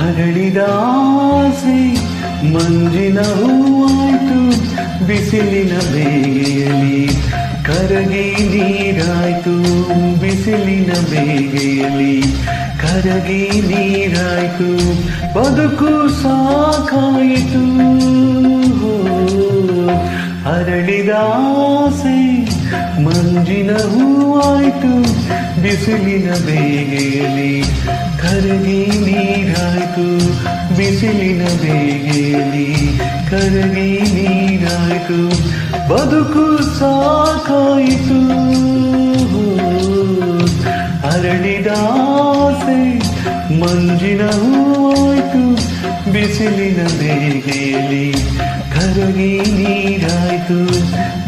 ಅರಳಿದ ಆಸೆ ಮಂಜಿನ ಹೂವಾಯ್ತು, ಬಿಸಿಲಿನ ಬೇಗೆಯಲ್ಲಿ ಕರಗಿ ನೀರಾಯ್ತು, ಬಿಸಿಲಿನ ಬೇಗೆಯಲ್ಲಿ ಕರಗಿ ನೀರಾಯ್ತು, ಬದುಕು ಸಾಕಾಯಿತು. ಅರಳಿದ ಆಸೆ ಮಂಜಿನ ಹೂವಾಯ್ತು, ಬಿಸಿಲಿನ ಬೇಗೆಯಲ್ಲಿ ಕರಗಿ ನೀರಾಯ್ತು, ಬಿಸಿಲಿನ ಬೇಗೆಯಲ್ಲಿ ಕರಗಿ ನೀರಾಯ್ತು, ಬದುಕು ಸಾಕಾಯಿತು. ಅರಳಿದ ಆಸೆ ಮಂಜಿನ ಹೂವಾಯ್ತು, ಬಿಸಿಲಿನ ಬೇಗೆಯಲ್ಲಿ ಕರಗಿ ನೀರಾಯ್ತು,